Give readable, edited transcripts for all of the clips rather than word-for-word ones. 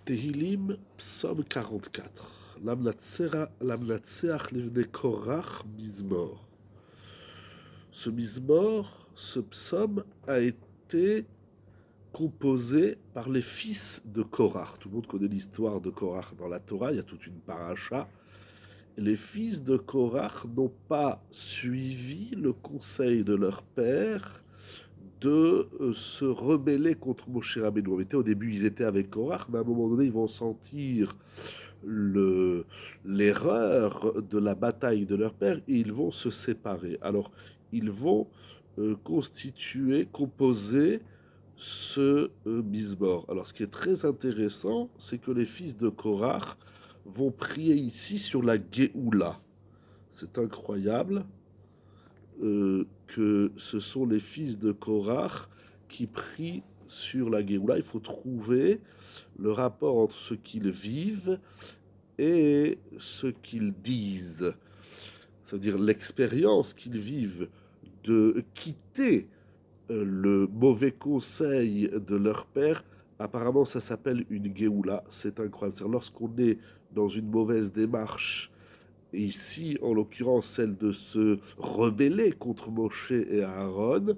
Tehillim, psaume 44. Lamnatseach livne korach mizmor. Ce mizmor, ce psaume a été composé par les fils de Korach. Tout le monde connaît l'histoire de Korach dans la Torah, il y a toute une paracha. Les fils de Korach n'ont pas suivi le conseil de leur père de se rebeller contre Moshe Rabbeinu. Au début, ils étaient avec Korach, mais à un moment donné, ils vont sentir l'erreur de la bataille de leur père et ils vont se séparer. Alors, ils vont composer ce misbor. Alors, ce qui est très intéressant, c'est que les fils de Korach vont prier ici sur la Géoula. C'est incroyable que ce sont les fils de Korach qui prient sur la Géoula. Il faut trouver le rapport entre ce qu'ils vivent et ce qu'ils disent. C'est-à-dire l'expérience qu'ils vivent de quitter le mauvais conseil de leur père. Apparemment, ça s'appelle une Géoula. C'est incroyable. C'est lorsqu'on est dans une mauvaise démarche, et ici, en l'occurrence, celle de se rebeller contre Moshe et Aaron,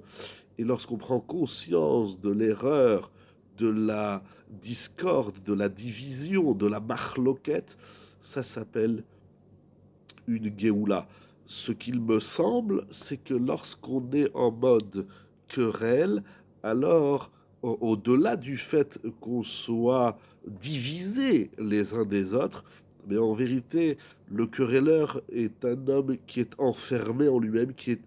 et lorsqu'on prend conscience de l'erreur, de la discorde, de la division, de la marloquette, ça s'appelle une Géoula. Ce qu'il me semble, c'est que lorsqu'on est en mode querelle, alors au-delà du fait qu'on soit divisés les uns des autres, mais en vérité, le querelleur est un homme qui est enfermé en lui-même, qui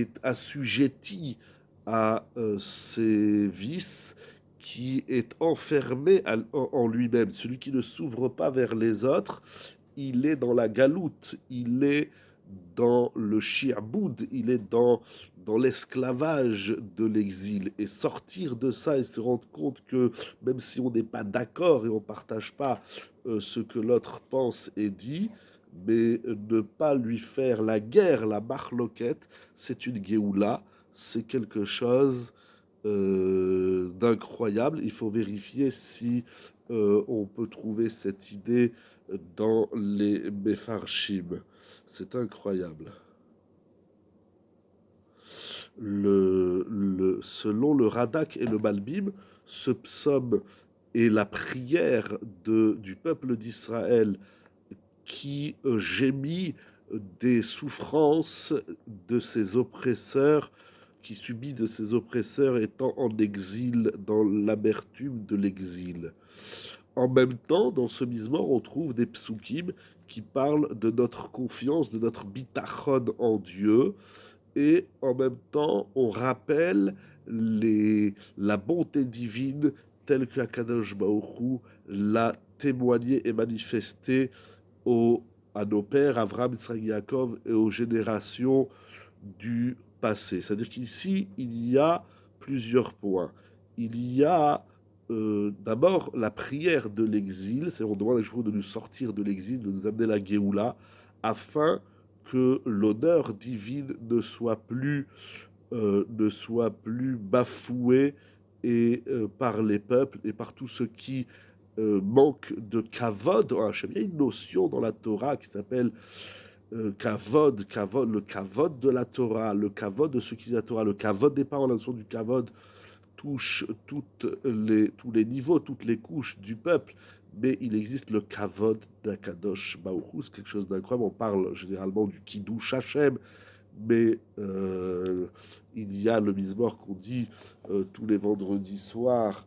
est assujetti à ses vices, qui est enfermé en lui-même. Celui qui ne s'ouvre pas vers les autres, il est dans la galoute, il est dans le shi'boud, il est dans l'esclavage de l'exil. Et sortir de ça et se rendre compte que même si on n'est pas d'accord et on ne partage pas ce que l'autre pense et dit, mais ne pas lui faire la guerre, la marloquette, c'est une Géoula, c'est quelque chose d'incroyable. Il faut vérifier si on peut trouver cette idée dans les Mefarshim. C'est incroyable. Selon le Radak et le Malbim, ce psaume est la prière du peuple d'Israël qui gémit des souffrances de ses oppresseurs, qui subit de ses oppresseurs étant en exil, dans l'amertume de l'exil. En même temps, dans ce mismor, on trouve des psukim qui parlent de notre confiance, de notre bitachon en Dieu, et en même temps, on rappelle la bonté divine telle qu'Akadosh Baruch Hu l'a témoignée et manifestée à nos pères, Avraham, Yitzhak, Yaakov, et aux générations du passé. C'est-à-dire qu'ici, il y a plusieurs points. Il y a d'abord la prière de l'exil, c'est-à-dire on demande à Yeshua de nous sortir de l'exil, de nous amener la Géoula, afin que l'honneur divine ne soit plus bafoué par les peuples et par tous ceux qui manquent de kavod en Hachem. Il y a une notion dans la Torah qui s'appelle kavod, le kavod de la Torah, le kavod de ceux qui lisent la Torah, le kavod des paroles. La notion du kavod touche tous les niveaux, toutes les couches du peuple, mais il existe le kavod d'Akadosh Baruch Hu, c'est quelque chose d'incroyable. On parle généralement du kiddush Hashem, mais il y a le mismor qu'on dit tous les vendredis soirs,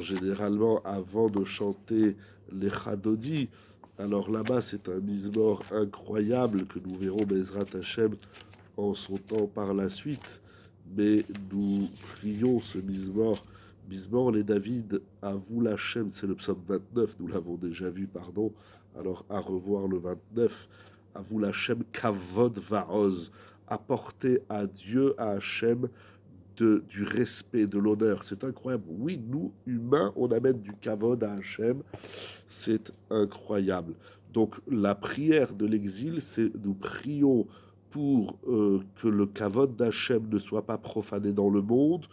généralement avant de chanter les Chadodi. Alors là-bas, c'est un mismor incroyable que nous verrons Bezrat Hashem en son temps par la suite, mais nous prions ce Mismor les David, à vous l'Hachem, c'est le psaume 29, nous l'avons déjà vu, pardon, alors à revoir le 29, à vous l'Hachem, Kavod Vaoz, apporter à Dieu, à Hachem, du respect, de l'honneur. C'est incroyable. Oui, nous, humains, on amène du Kavod à Hachem, c'est incroyable. Donc la prière de l'exil, c'est nous prions pour que le kavod d'Hachem ne soit pas profané dans le monde.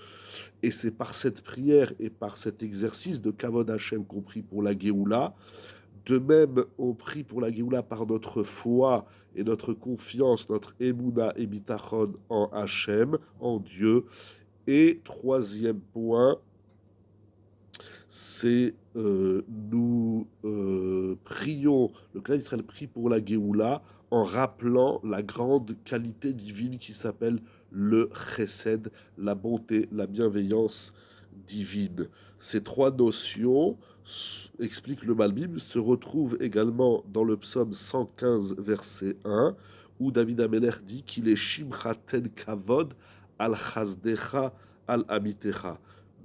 Et c'est par cette prière et par cet exercice de kavod Hachem qu'on prie pour la Géoula. De même, on prie pour la Géoula par notre foi et notre confiance, notre Emouna et Bitachon en Hachem, en Dieu. Et troisième point, c'est nous prions, le clan d'Israël prie pour la Géoula en rappelant la grande qualité divine qui s'appelle le chesed, la bonté, la bienveillance divine. Ces trois notions, explique le Malbim, se retrouvent également dans le psaume 115, verset 1, où David Ameler dit qu'il est Shimchaten Kavod al Chazdecha al Amitecha.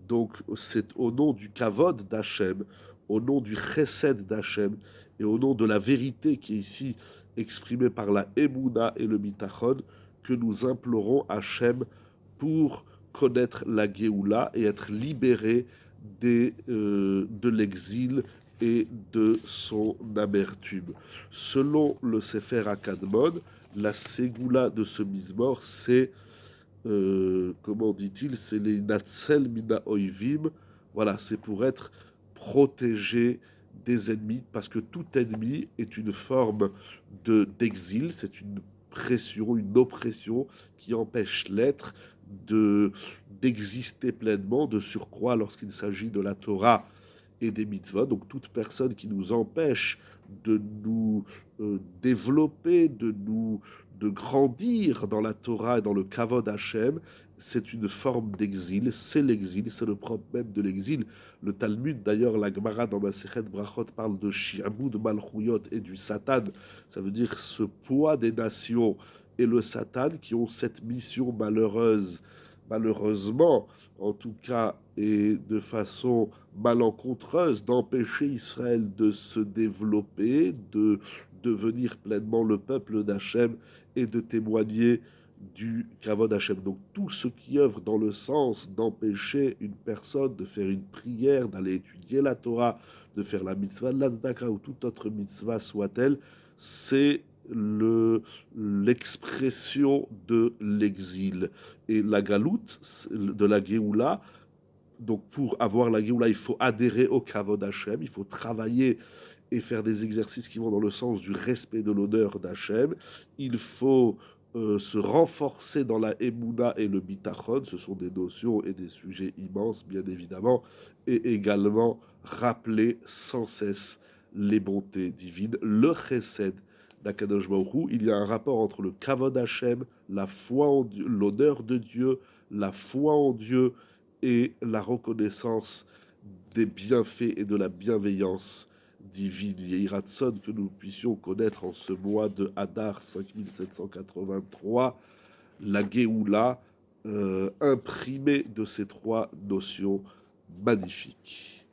Donc c'est au nom du Kavod d'Hachem, au nom du Chesed d'Hachem et au nom de la vérité qui est ici exprimée par la Emouna et le Bitachon que nous implorons Hachem pour connaître la Géoula et être libérés de l'exil et de son amertume. Selon le Sefer Akadmon, la Ségoula de ce Mizmor, c'est comment dit-il, c'est les Natzel Mina Oivim. Voilà, c'est pour être protégé des ennemis, parce que tout ennemi est une forme d'exil, c'est une pression, une oppression qui empêche l'être d'exister pleinement, de surcroît lorsqu'il s'agit de la Torah et des mitzvot. Donc toute personne qui nous empêche de nous développer, de grandir dans la Torah et dans le Kavod Hashem, c'est une forme d'exil, c'est l'exil, c'est le propre même de l'exil. Le Talmud, d'ailleurs, la Gemara dans Masechet Brachot parle de Shi'amud Malchuyot et du Satan. Ça veut dire ce poids des nations et le Satan qui ont cette mission malheureuse, malheureusement, en tout cas, et de façon malencontreuse, d'empêcher Israël de se développer, de devenir pleinement le peuple d'Hachem et de témoigner du Kavod Hachem. Donc tout ce qui œuvre dans le sens d'empêcher une personne de faire une prière, d'aller étudier la Torah, de faire la mitzvah de l'Azdaka ou toute autre mitzvah soit-elle, c'est l'expression de l'exil. Et la galoute de la Géoula, donc pour avoir la Géoula, il faut adhérer au Kavod Hachem, il faut travailler et faire des exercices qui vont dans le sens du respect de l'honneur d'Hachem. Il faut se renforcer dans la Emouna et le Bitachon, ce sont des notions et des sujets immenses, bien évidemment, et également rappeler sans cesse les bontés divines, le Chesed d'Akadosh Baruch Hu. Il y a un rapport entre le Kavod Hachem, la foi en Dieu, l'honneur de Dieu, la foi en Dieu et la reconnaissance des bienfaits et de la bienveillance divine. Yehiratson, que nous puissions connaître en ce mois de Hadar 5783, la Géoula, imprimée de ces trois notions magnifiques.